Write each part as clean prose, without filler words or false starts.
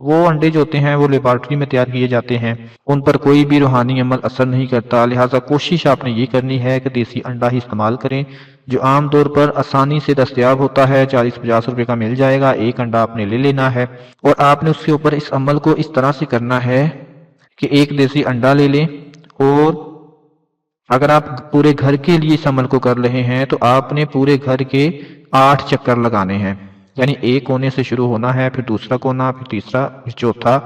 وہ انڈے جو ہوتے ہیں وہ لیبارٹری میں تیار کیے جاتے ہیں، ان پر کوئی بھی روحانی عمل اثر نہیں کرتا، لہٰذا کوشش آپ نے یہ کرنی ہے کہ دیسی انڈا ہی استعمال کریں جو عام طور پر آسانی سے دستیاب ہوتا ہے، 40-50 روپے کا مل جائے گا، ایک انڈا آپ نے لے لینا ہے اور آپ نے اس کے اوپر اس عمل کو اس طرح سے کرنا ہے کہ ایک دیسی انڈا لے لیں، اور اگر آپ پورے گھر کے لیے اس عمل کو کر رہے ہیں تو آپ نے پورے گھر کے 8 چکر لگانے ہیں، یعنی ایک کونے سے شروع ہونا ہے، پھر دوسرا کونا، پھر تیسرا، پھر چوتھا،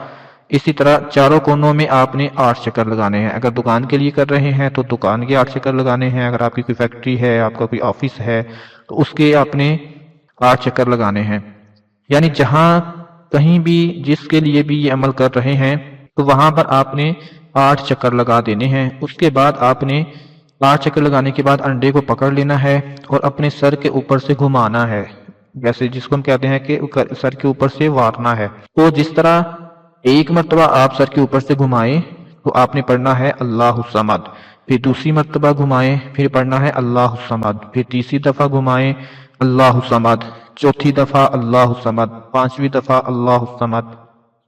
اسی طرح چاروں کونوں میں آپ نے 8 چکر لگانے ہیں۔ اگر دکان کے لیے کر رہے ہیں تو دکان کے 8 چکر لگانے ہیں، اگر آپ کی کوئی فیکٹری ہے، آپ کا کوئی آفس ہے تو اس کے آپ نے 8 چکر لگانے ہیں، یعنی جہاں کہیں بھی جس کے لیے بھی یہ عمل کر رہے ہیں تو وہاں پر آپ نے 8 چکر لگا دینے ہیں۔ اس کے بعد آپ نے 8 چکر لگانے کے بعد انڈے کو پکڑ لینا ہے اور اپنے سر کے اوپر سے گھمانا ہے، جیسے جس کو ہم کہتے ہیں کہ سر کے اوپر سے وارنا ہے۔ تو جس طرح ایک مرتبہ آپ سر کے اوپر سے گھمائیں تو آپ نے پڑھنا ہے اللہ الصمد، پھر دوسری مرتبہ گھمائیں پھر پڑھنا ہے اللہ الصمد، پھر تیسری دفعہ گھمائیں اللہ الصمد، چوتھی دفعہ اللہ الصمد، پانچویں دفعہ اللہ الصمد،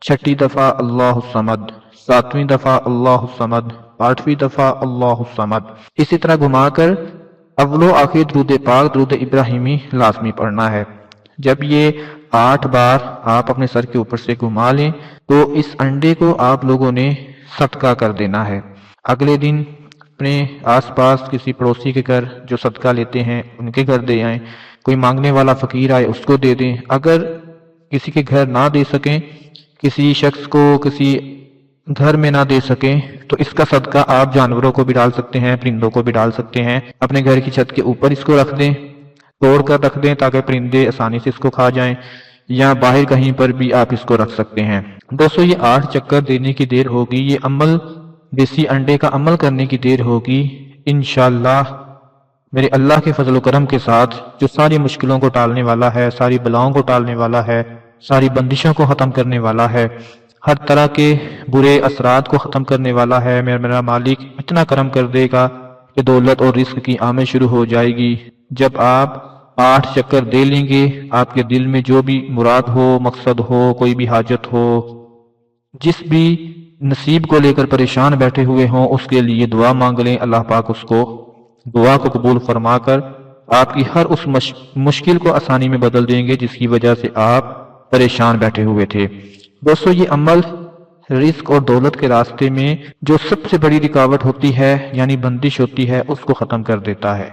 چھٹی دفعہ اللہ الصمد، ساتویں دفعہ اللہ الصمد، آٹھویں دفعہ اللہ الصمد، اسی طرح گھما کر اول و آخر درود پاک درود ابراہیمی لازمی پڑھنا ہے۔ جب یہ 8 بار آپ اپنے سر کے اوپر سے گھما لیں تو اس انڈے کو آپ لوگوں نے صدقہ کر دینا ہے۔ اگلے دن اپنے آس پاس کسی پڑوسی کے گھر جو صدقہ لیتے ہیں ان کے گھر دے آئیں، کوئی مانگنے والا فقیر آئے اس کو دے دیں، اگر کسی کے گھر نہ دے سکیں، کسی شخص کو کسی گھر میں نہ دے سکیں تو اس کا صدقہ آپ جانوروں کو بھی ڈال سکتے ہیں، پرندوں کو بھی ڈال سکتے ہیں، اپنے گھر کی چھت کے اوپر اس کو رکھ دیں، توڑ کر رکھ دیں تاکہ پرندے آسانی سے اس کو کھا جائیں، یا باہر کہیں پر بھی آپ اس کو رکھ سکتے ہیں۔ دوستو یہ 8 چکر دینے کی دیر ہوگی، یہ عمل دیسی انڈے کا عمل کرنے کی دیر ہوگی، انشاءاللہ میرے اللہ کے فضل و کرم کے ساتھ جو ساری مشکلوں کو ٹالنے والا ہے، ساری بلاؤں کو ٹالنے والا ہے، ساری بندشوں کو ختم کرنے والا ہے، ہر طرح کے برے اثرات کو ختم کرنے والا ہے، میرا مالک اتنا کرم کر دے گا کہ دولت اور رزق کی آمد شروع ہو جائے گی۔ جب آپ 8 چکر دے لیں گے، آپ کے دل میں جو بھی مراد ہو، مقصد ہو، کوئی بھی حاجت ہو، جس بھی نصیب کو لے کر پریشان بیٹھے ہوئے ہوں اس کے لیے دعا مانگ لیں، اللہ پاک اس کو دعا کو قبول فرما کر آپ کی ہر اس مشکل کو آسانی میں بدل دیں گے جس کی وجہ سے آپ پریشان بیٹھے ہوئے تھے۔ دوستو یہ عمل رزق اور دولت کے راستے میں جو سب سے بڑی رکاوٹ ہوتی ہے یعنی بندش ہوتی ہے اس کو ختم کر دیتا ہے،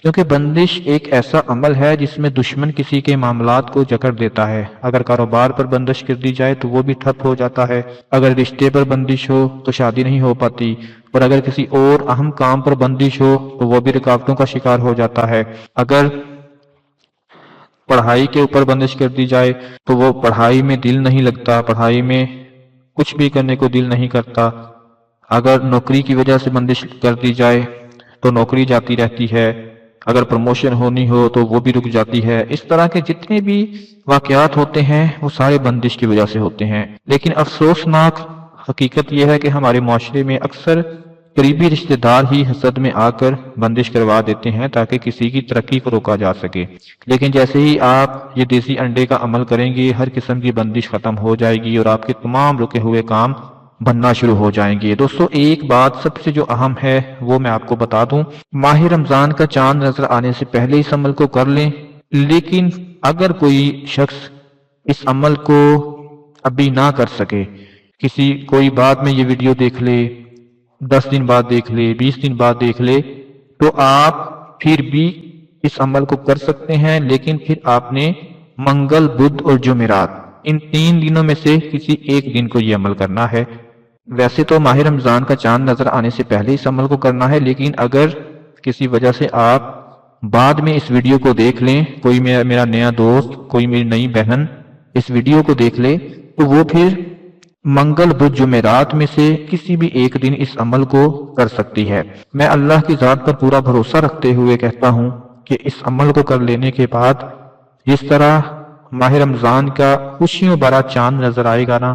کیونکہ بندش ایک ایسا عمل ہے جس میں دشمن کسی کے معاملات کو جکڑ دیتا ہے۔ اگر کاروبار پر بندش کر دی جائے تو وہ بھی ٹھپ ہو جاتا ہے، اگر رشتے پر بندش ہو تو شادی نہیں ہو پاتی، اور اگر کسی اور اہم کام پر بندش ہو تو وہ بھی رکاوٹوں کا شکار ہو جاتا ہے۔ اگر پڑھائی کے اوپر بندش کر دی جائے تو وہ پڑھائی میں دل نہیں لگتا، پڑھائی میں کچھ بھی کرنے کو دل نہیں کرتا، اگر نوکری کی وجہ سے بندش کر دی جائے تو نوکری جاتی رہتی ہے، اگر پروموشن ہونی ہو تو وہ بھی رک جاتی ہے۔ اس طرح کے جتنے بھی واقعات ہوتے ہیں وہ سارے بندش کی وجہ سے ہوتے ہیں، لیکن افسوسناک حقیقت یہ ہے کہ ہمارے معاشرے میں اکثر قریبی رشتہ دار ہی حسد میں آ کر بندش کروا دیتے ہیں تاکہ کسی کی ترقی کو روکا جا سکے، لیکن جیسے ہی آپ یہ دیسی انڈے کا عمل کریں گے ہر قسم کی بندش ختم ہو جائے گی اور آپ کے تمام رکے ہوئے کام بننا شروع ہو جائیں گے۔ دوستو ایک بات سب سے جو اہم ہے وہ میں آپ کو بتا دوں، ماہ رمضان کا چاند نظر آنے سے پہلے اس عمل کو کر لیں، لیکن اگر کوئی شخص اس عمل کو ابھی نہ کر سکے، کوئی بعد میں یہ ویڈیو دیکھ لے، 10 دن بعد دیکھ لے، 20 دن بعد دیکھ لے، تو آپ پھر بھی اس عمل کو کر سکتے ہیں، لیکن پھر آپ نے منگل، بدھ اور جمعرات ان 3 دنوں میں سے کسی ایک دن کو یہ عمل کرنا ہے۔ ویسے تو ماہ رمضان کا چاند نظر آنے سے پہلے اس عمل کو کرنا ہے، لیکن اگر کسی وجہ سے آپ بعد میں اس ویڈیو کو دیکھ لیں، کوئی میرا نیا دوست، کوئی میری نئی بہن اس ویڈیو کو دیکھ لے، تو وہ پھر منگل، بدھ، جمعرات میں سے کسی بھی ایک دن اس عمل کو کر سکتی ہے۔ میں اللہ کی ذات پر پورا بھروسہ رکھتے ہوئے کہتا ہوں کہ اس عمل کو کر لینے کے بعد جس طرح ماہ رمضان کا خوشیوں بھرا چاند نظر آئے گا نا،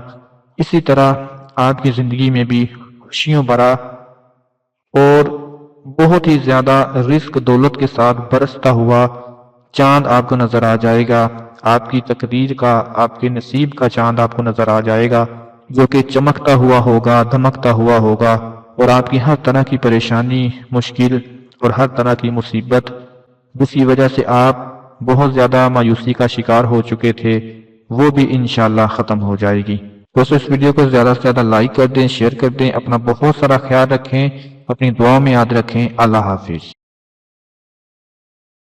اسی طرح آپ کی زندگی میں بھی خوشیوں بھرا اور بہت ہی زیادہ رزق دولت کے ساتھ برستا ہوا چاند آپ کو نظر آ جائے گا، آپ کی تقدیر کا، آپ کے نصیب کا چاند آپ کو نظر آ جائے گا، جو کہ چمکتا ہوا ہوگا، دھمکتا ہوا ہوگا، اور آپ کی ہر طرح کی پریشانی، مشکل اور ہر طرح کی مصیبت جس کی وجہ سے آپ بہت زیادہ مایوسی کا شکار ہو چکے تھے، وہ بھی انشاءاللہ ختم ہو جائے گی۔ دوستو اس ویڈیو کو زیادہ سے زیادہ لائک کر دیں، شیئر کر دیں، اپنا بہت سارا خیال رکھیں، اپنی دعا میں یاد رکھیں۔ اللہ حافظ۔